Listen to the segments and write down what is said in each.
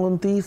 29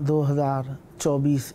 2024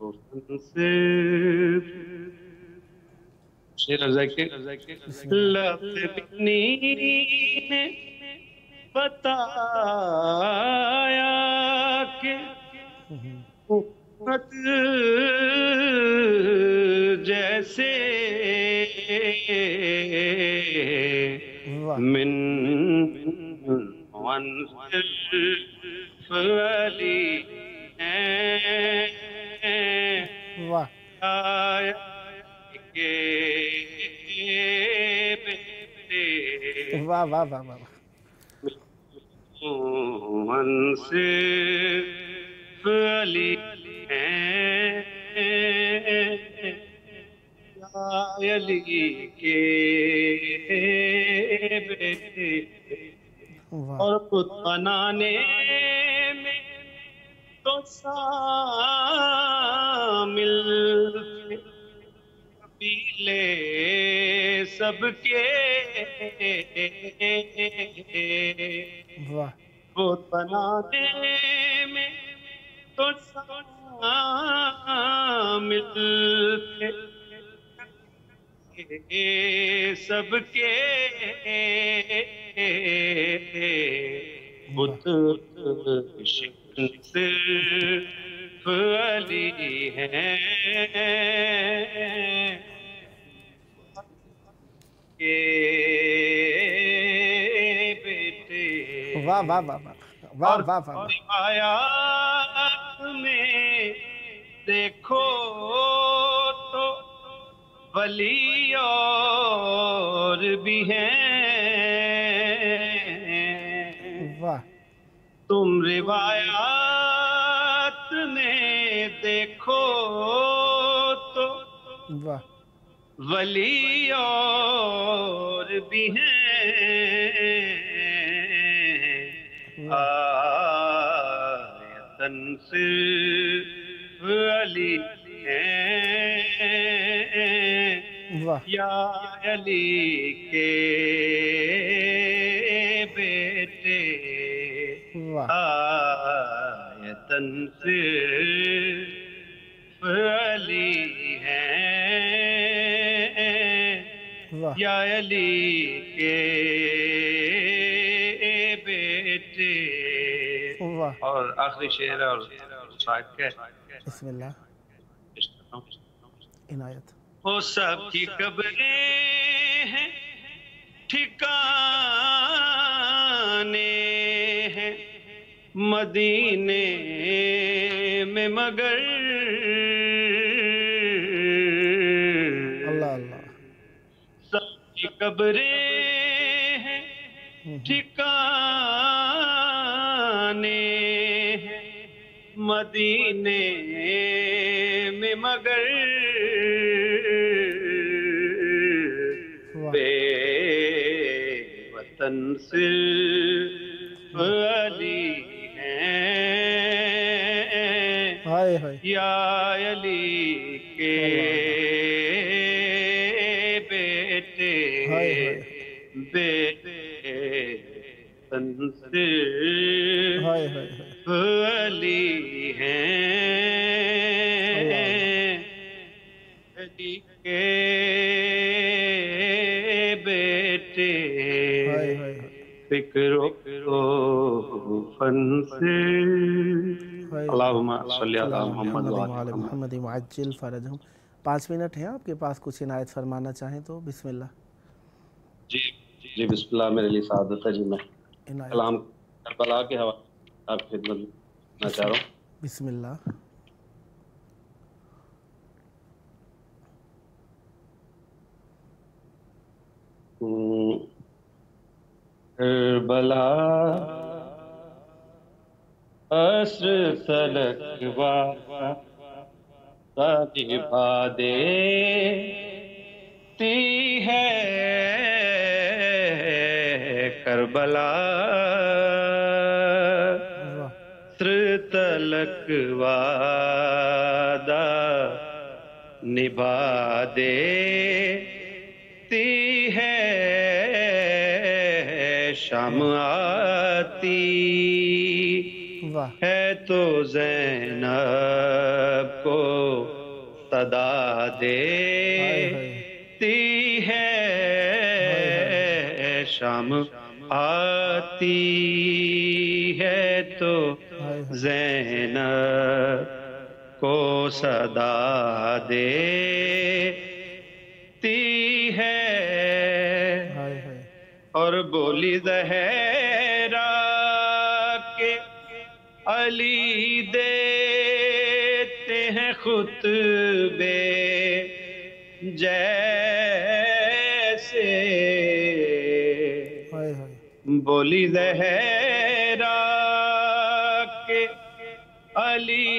صرف شیر رضا کے لبنی نے بتایا کہ محبت جیسے من صرف علی ہیں کے بیٹے واہ واہ واہ واہ صرف علی ہیں علی کے بیٹے اور بت بنانے میں تو شامل قبیلے سب کے بت بنانے میں تو شامل سب کے بت صرف علی ہیں کے بیٹے واہ واہ واہ واہ واہ واہ روایات میں دیکھو تو ولی اور بھی ہیں واہ تم روایات میں دیکھو تو واہ ولی اور بھی ہیں آیتن صرف علی ہیں یا علی کے بیٹے آیتن صرف علی ہیں یا علی کے بیٹے اور آخری شعر اور شاید کہ بسم اللہ عنایت وہ سب کی قبریں ہیں ٹھکانے ہیں مدینے میں مگر اللہ اللہ سب کی قبریں ہیں ٹھکانے ہیں مدینے میں مگر بے وطن صرف علی ہیں یا علی کے بیٹے بیٹے وطن صرف علی ہیں علی کے بیٹے فکر و فن سے اللہم صلی علی محمد وعلی محمد وعجل فرجہم 5 منٹ ہیں آپ کے پاس کچھ عنایت فرمانا چاہیں تو بسم اللہ جی بسم اللہ میرے لیے سعادت ہے جی میں کلام کربلا کے حوالے آپ کی خدمت میں چاہ رہا ہوں بسم اللہ کربلا عصر تلک نبھا دیتی ہے کربلا عصر تلک وعدہ نبھا دیتی ہے شام آتی واہ ہے تو زینب کو صدا دیتی ہے شام آتی ہے تو زینب کو صدا دیتی ہے اور بولی زہرا کے علی دیتے ہیں خطبے جیسے بولی زہرا کے علی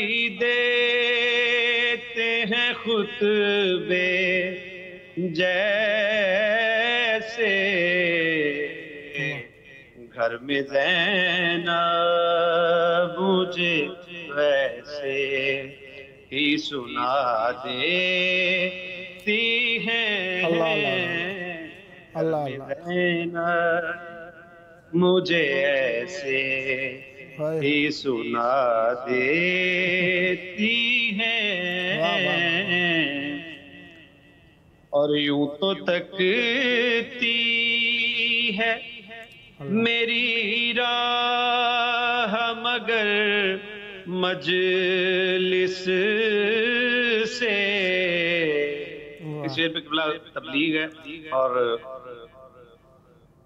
دیتے ہیں خطبے جیسے گھر میں زینب مجھے ویسے ہی سنا دیتی ہیں اللہ زینب مجھے ایسے ہی سنا دیتی ہیں اور یوں تو تکتی ہے میری راہ مگر مجلس سے. اس شعر پہ قبلہ تبلیغ ہے اور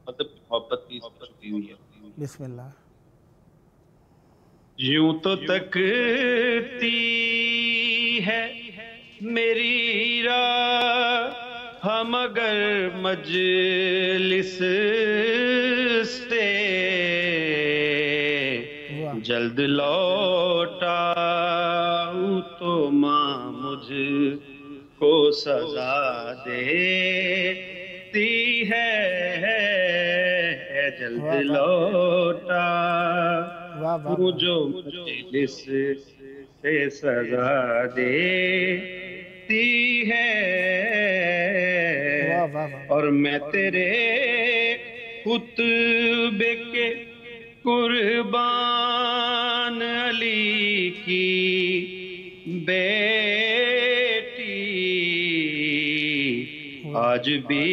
مطلب محبت کی چھٹی ہوئی ہے. بسم اللہ. یوں تو تکتی ہے میری راہ مگر مجلس سے جلد لوٹاؤں تو ماں مجھ کو سزا دیتی ہے. جلد لوٹا جو مجلس سے سزا دیتی ہے. اور میں تیرے خطبے کے قربان علی کی بیٹی آج بھی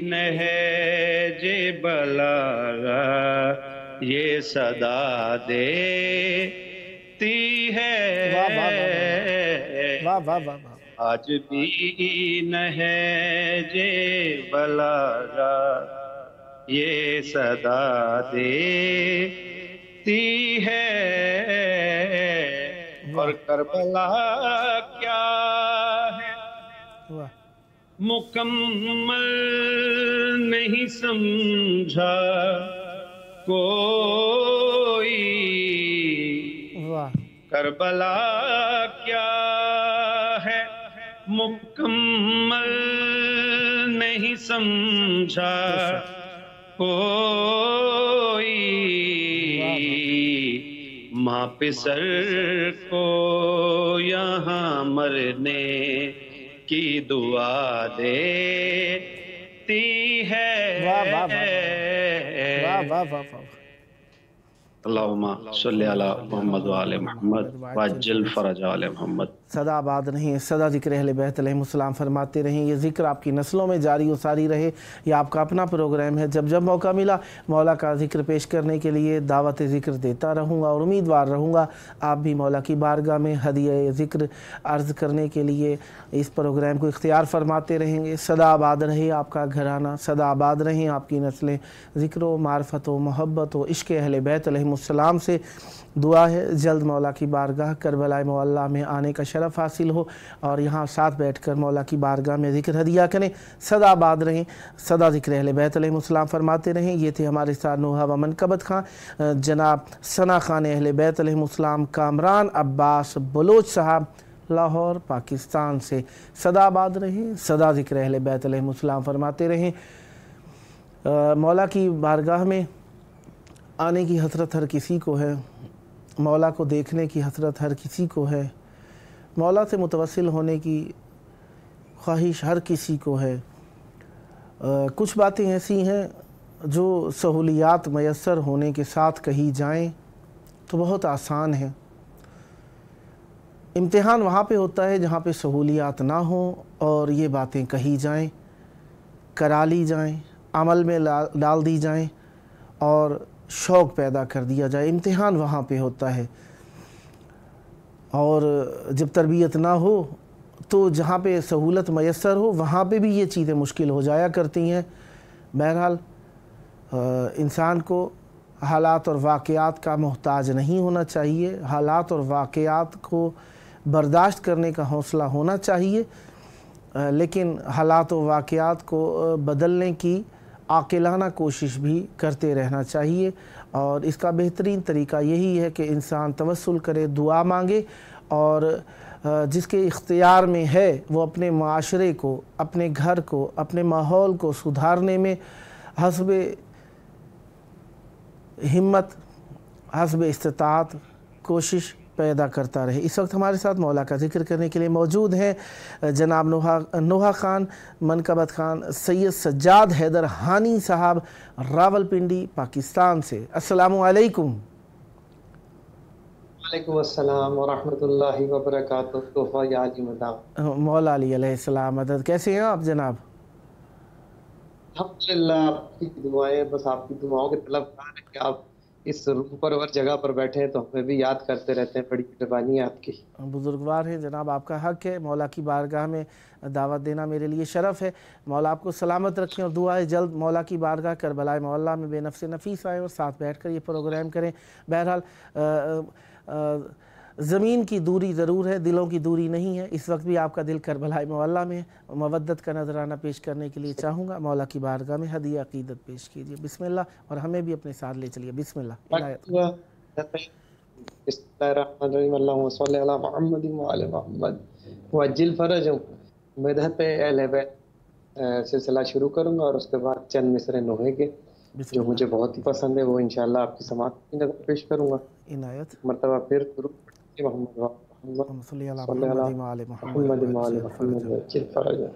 نہج بلاغہ یہ صدا دیتی ہے. آج بھی نہج بلاغہ یہ صدا دیتی ہے. اور کربلا کیا ہے مکمل نہیں سمجھا کوئی. کربلا کیا ہے مکمل نہیں سمجھا کوئی. ماں پسر کو یہاں مرنے کی دعا دیتی ہے. اللہم صلی علی محمد و آل محمد وعجل فرج آل محمد. سدا آباد رہیں، سدا ذکر اہل بیت علیہم السلام فرماتے رہیں. یہ ذکر آپ کی نسلوں میں جاری و ساری رہے. یہ آپ کا اپنا پروگرام ہے. جب موقع ملا مولا کا ذکر پیش کرنے کے لیے دعوت ذکر دیتا رہوں گا اور امیدوار رہوں گا آپ بھی مولا کی بارگاہ میں ہدیہ ذکر عرض کرنے کے لیے اس پروگرام کو اختیار فرماتے رہیں گے. سدا آباد رہے آپ کا گھرانہ، سدا آباد رہیں آپ کی نسلیں. ذکر و معرفت و محبت و عشق اہل بیت علیہم السلام سے دعا ہے جلد مولا کی بارگاہ کربلا معلیٰ میں آنے کا شرف حاصل ہو اور یہاں ساتھ بیٹھ کر مولا کی بارگاہ میں ذکر ہدیہ کریں. سدا آباد رہیں، سدا ذکر اہل بیت علیہم السلام فرماتے رہیں. یہ تھے ہمارے ساتھ نوحہ و منقبت خان جناب ثنا خان اہل بیت علیہم السلام کامران عباس بلوچ صاحب لاہور پاکستان سے. سدا آباد رہیں، سدا ذکر اہل بیت علیہم السلام فرماتے رہیں. مولا کی بارگاہ میں آنے کی حسرت ہر کسی کو ہے، مولا کو دیکھنے کی حسرت ہر کسی کو ہے، مولا سے متوسل ہونے کی خواہش ہر کسی کو ہے. کچھ باتیں ایسی ہیں جو سہولیات میسر ہونے کے ساتھ کہی جائیں تو بہت آسان ہے۔ امتحان وہاں پہ ہوتا ہے جہاں پہ سہولیات نہ ہوں اور یہ باتیں کہی جائیں، کرا لی جائیں، عمل میں ڈال دی جائیں اور شوق پیدا کر دیا جائے۔ امتحان وہاں پہ ہوتا ہے، اور جب تربیت نہ ہو تو جہاں پہ سہولت میسر ہو وہاں پہ بھی یہ چیزیں مشکل ہو جایا کرتی ہیں۔ بہرحال انسان کو حالات اور واقعات کا محتاج نہیں ہونا چاہیے، حالات اور واقعات کو برداشت کرنے کا حوصلہ ہونا چاہیے، لیکن حالات و واقعات کو بدلنے کی عاقلانہ کوشش بھی کرتے رہنا چاہیے، اور اس کا بہترین طریقہ یہی ہے کہ انسان توسل کرے، دعا مانگے، اور جس کے اختیار میں ہے وہ اپنے معاشرے کو، اپنے گھر کو، اپنے ماحول کو سدھارنے میں حسب ہمت، حسب استطاعت کوشش پیدا کرتا رہے۔ اس وقت ہمارے ساتھ مولا کا ذکر کرنے کے لیے موجود ہیں جناب نوحہ خان منقبت خان سید سجاد حیدر ہانی صاحب، راولپنڈی، پاکستان سے۔ السلام علیکم۔ وعلیکم السلام ورحمۃ اللہ وبرکاتہ۔ تحفہ یا علی مدام۔ مولا علی علیہ السلام مدد۔ کیسے ہیں آپ جناب؟ الحمدللہ، آپ کی دعائیں، بس آپ کی دعاؤں کے طلبگار ہیں کہ آپ اس روح پرور جگہ پر بیٹھے ہیں تو ہمیں بھی یاد کرتے رہتے ہیں۔ بڑی مہربانی ہے آپ کی۔ بزرگوار ہیں جناب، آپ کا حق ہے، مولا کی بارگاہ میں دعوت دینا میرے لیے شرف ہے۔ مولا آپ کو سلامت رکھیں اور دعا ہے جلد مولا کی بارگاہ کربلائے معلیٰ میں بے نفس نفیس آئیں اور ساتھ بیٹھ کر یہ پروگرام کریں۔ بہرحال زمین کی دوری ضرور ہے، دلوں کی دوری نہیں ہے۔ اس وقت بھی آپ کا دل کربلائے معلیٰ میں، مودت کا نذرانہ پیش کرنے کے لیے چاہوں گا۔ مولا کی بارگاہ میں ہدیہ عقیدت پیش کیجیے۔ بسم اللہ، اور ہمیں بھی اپنے ساتھ لے چلیے۔ بسم اللہ۔ عنایت۔ بسم اللہ الرحمن الرحیم۔ اللہم صلی علی محمد وعلی محمد وعجل فرجہم۔ مدحت اہل بیت سلسلہ شروع کروں گا، اور اس کے بعد چند مصرے نوحے کے جو مجھے بہت ہی پسند ہے وہ انشاءاللہ آپ کی سماعت کی نظر پیش کروں گا۔ عنایت۔ مرتبہ پھر محمد صلی اللہ صلی علی محمد محمد وعلی محمد وعجل فرجہم۔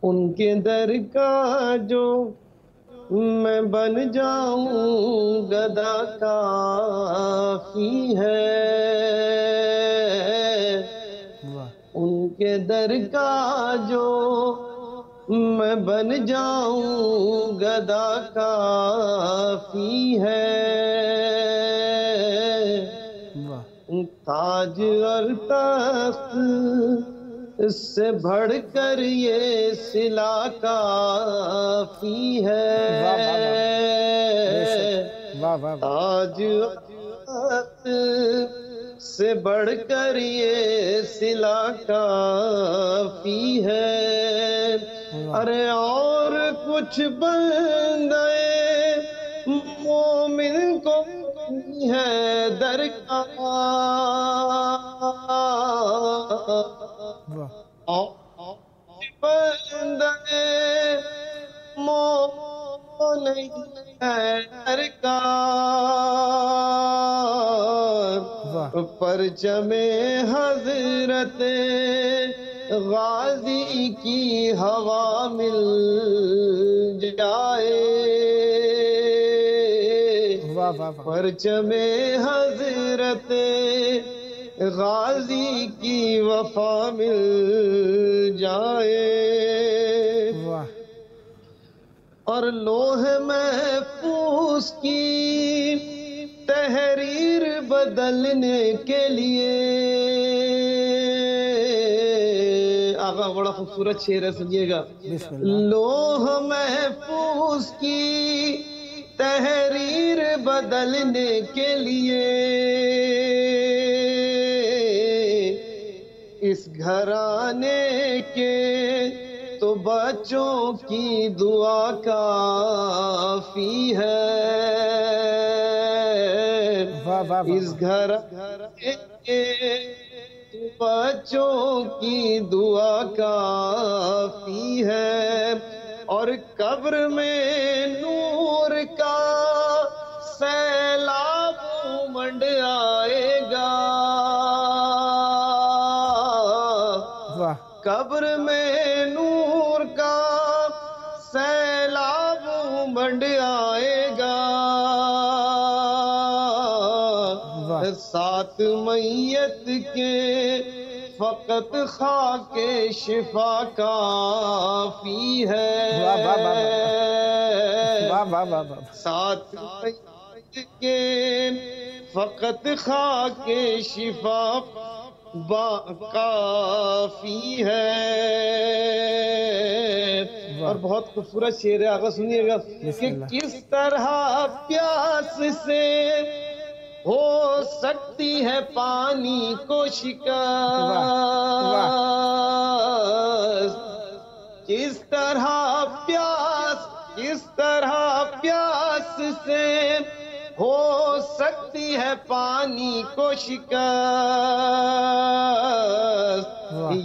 ان کے در کا جو میں بن جاؤں گدا کافی ہے، ان کے در کا جو میں بن جاؤں گدا کافی ہے، تاج اور تخت اس سے بڑھ کر یہ صلہ کافی ہے، تاج اور تخت سے بڑھ کر یہ صلہ کافی ہے، ارے اور کچھ بندے مومن کو ہے درکار، بندے مومن ہے درکار، پرچم حضرت غازی کی ہوا مل جائے، پرچم حضرت غازی کی وفا مل جائے، اور لوح محفوظ کی تحریر بدلنے کے لیے، آقا بڑا خوبصورت شعر ہے، سنیے گا، لوح محفوظ کی تحریر بدلنے کے لیے اس گھرانے کے تو بچوں کی دعا کافی ہے، اس گھرانے کے بچوں کی دعا کافی ہے، اور قبر میں نور کا سیلاب امنڈ آئے گا، قبر میں نور کا سیلاب امنڈ آئے گا، ساتھ میت کے فقط خاک شفا کافی ہے، ساتھ میت کے فقط خاک شفا کافی ہے۔ اور بہت خوبصورت شعر ہے، آقا سنیے گا کہ کس طرح پیاس سے ہو سکتی ہے پانی کو شکست، کس طرح پیاس سے ہو سکتی ہے پانی کو شکست،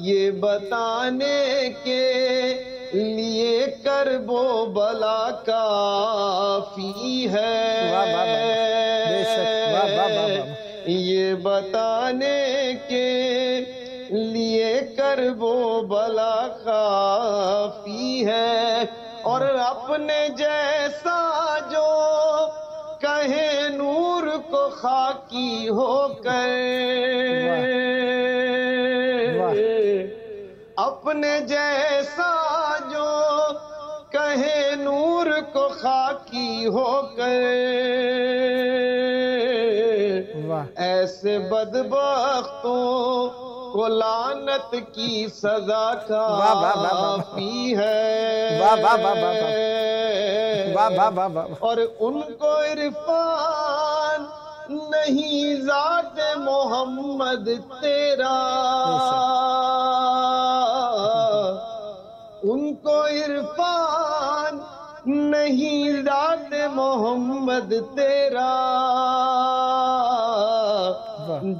یہ بتانے کے لیے کرب و بلا کافی ہے، یہ بتانے کے لیے کرب و بلا کافی ہے۔ اور اپنے جیسا جو کہے نور کو خاکی ہو کر، اپنے جیسا جو کہے نور کو خاکی ہو کر، ایسے بدبختوں کو لعنت کی سزا کافی ہے، اور ان کو عرفان نہیں ذات محمد تیرا، ان کو عرفان نہیں ذات محمد تیرا،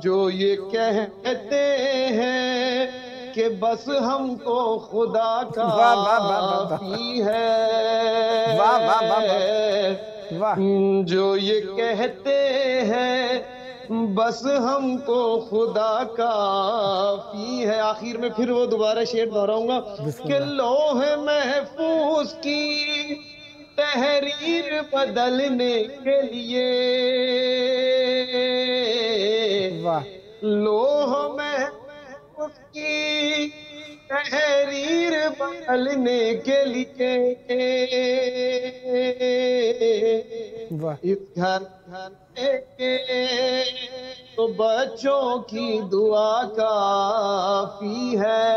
جو یہ کہتے ہیں کہ بس ہم کو خدا کافی ہے، جو یہ کہتے ہیں بس ہم کو خدا کافی ہے۔ آخر میں پھر وہ دوبارہ شعر دہراؤں گا کہ لوح محفوظ کی تحریر بدلنے کے لیے، لوح محفوظ کی تحریر بدلنے کے لیے اس گھر کے تو بچوں کی دعا کافی ہے،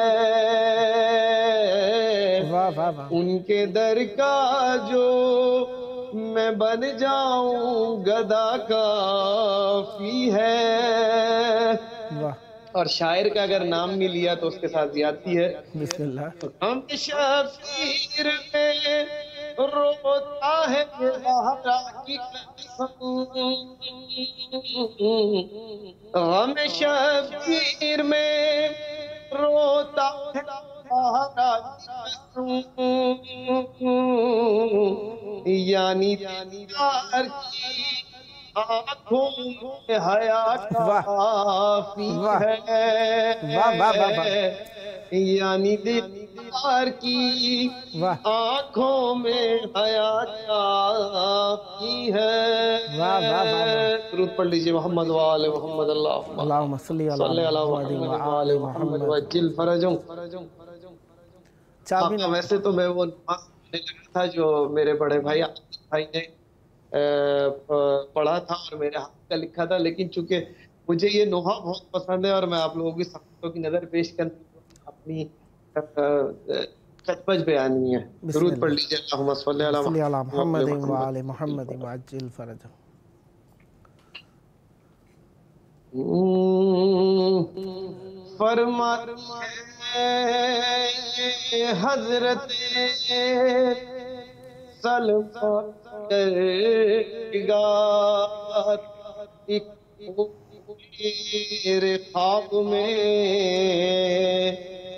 ان کے در کا جو میں بن جاؤں گدا کافی ہے۔ اور شاعر کا اگر نام نہیں لیا تو اس کے ساتھ زیادتی ہے۔ بسم اللہ۔ ہم شبیر میں روتا ہے زہرا کی قسم، غم شبیر میں روتا ہے زہرا کی قسم، یعنی دیدار کی آنکھوں میں حیا کافی ہے، یعنی دیدار کی آنکھوں میں حیا کافی ہے۔ درود پڑھ لیجئے محمد وآل محمد، اللہم صلی علی محمد وآل محمد وعجل فرجہم۔ ویسے تو میں وہ نماز پڑھنے لگا تھا جو میرے بڑے بھائی نے پڑھا تھا اور میرے ہاتھ کا لکھا تھا، لیکن چونکہ مجھے یہ نوحہ بہت پسند ہے اور میں آپ لوگوں کی سمجھوں کی نظر پیش کرنے اپنی کچبج بیانی ہے۔ درود پڑھ لیجئے اللہم صلی علی محمد وآل محمد وعجل فرجہم۔ فرماتے ہیں حضرت سلمان گار، ایک میرے خواب میں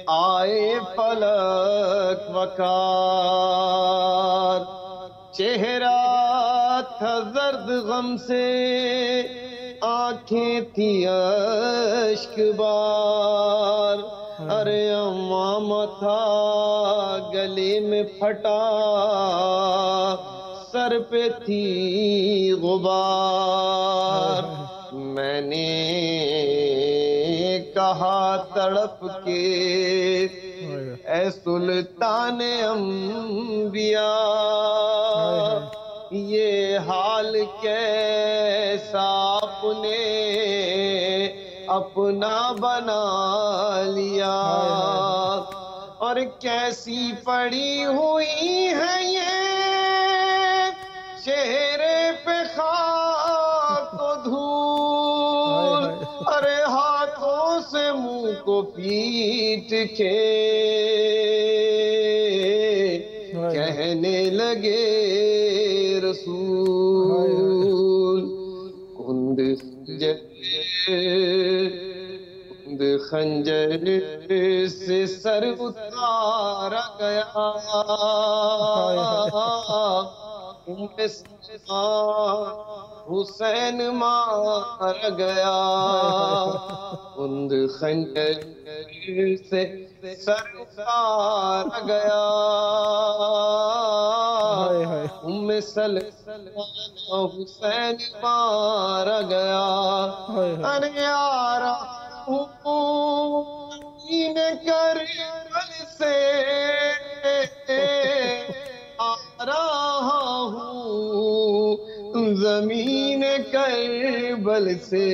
آئے فلک وقار، چہرہ تھا زرد غم سے، آنکھیں تھی اشک بار، ارے امامہ تھا گلے میں پھٹا، سر پہ تھی غبار، میں نے کہا تڑپ کے اے سلطان انبیاء یہ حال کیسا اپنے اپنا بنا لیا اور کیسی پڑی ہوئی ہے یہ چہرے پہ خاک و دھول ارے ہاتھوں سے منہ کو پیٹ کے کہنے لگے رسول کند خنجر سے سر اتارا گیا حسین مار گیا کند خنجر سے سر اتارا گیا سلمہ حسین مارا گیا ارے یارا زمین کربل سے آ رہا ہوں زمین کربل سے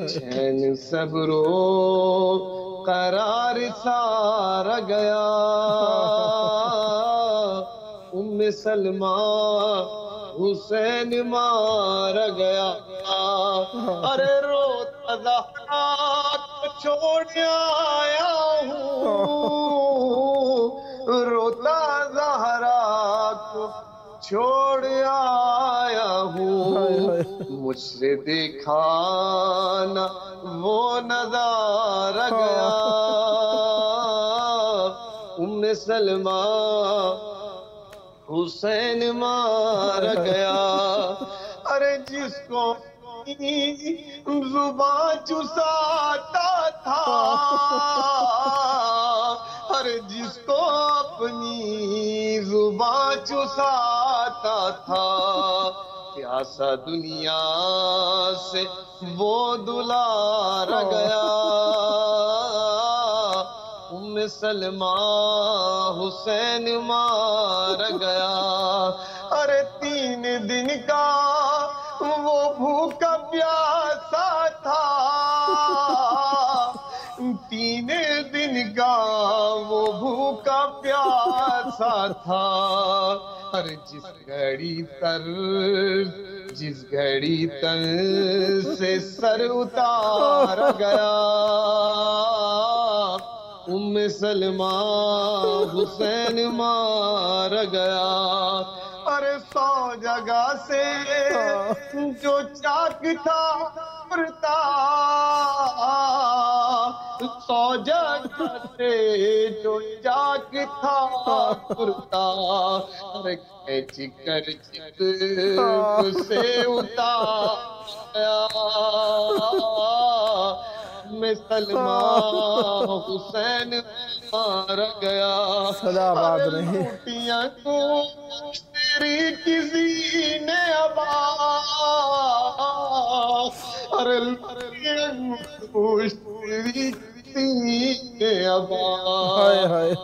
چین صبر و قرار سارا گیا سلمہ حسین مارا گیا ارے روتا زہرا کو چھوڑ آیا ہوں روتا زہرا کو چھوڑ آیا ہوں مجھ سے دیکھا نہ وہ نظارہ گیا سلمہ حسین مارا گیا ارے جس کو زبان چساتا تھا ارے جس کو اپنی زبان چساتا تھا پیاسا دنیا سے وہ دلارا گیا سلمہ حسین مارا گیا ارے 3 دن کا وہ بھوکا پیاسا تھا 3 دن کا وہ بھوکا پیاسا تھا ارے جس گھڑی تن سے سر اتارا گیا سلمہ حسین مارا گیا ارے 100 جگہ سے جو چاک تھا پرتا 100 جگہ سے جو چاک تھا پرتا ارے کھینچ کر جسم سے اتارا سلمہ حسین مارا گیا صدا آباد رہے روٹیاں کو تیری کسی نے آباد ارے تیری کسی نے آباد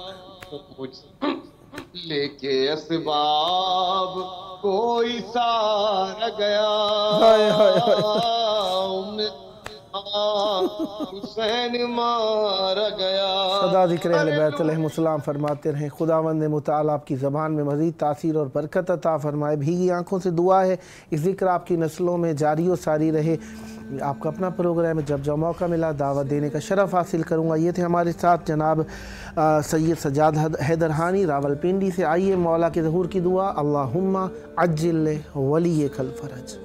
لے کے اسباب کوئی سارا گیا حسین مارا گیا صدا ذکر اہل بیت علیہم السلام فرماتے رہیں خداوند متعال آپ کی زبان میں مزید تاثیر اور برکت عطا فرمائے بھیگی آنکھوں سے دعا ہے اس ذکر آپ کی نسلوں میں جاری و ساری رہے آپ کا اپنا پروگرام ہے جب موقع ملا دعوت دینے کا شرف حاصل کروں گا یہ تھے ہمارے ساتھ جناب سید سجاد حیدرحانی راولپنڈی سے آئیے مولا کے ظہور کی دعا اللہم عجل ولیک الفرج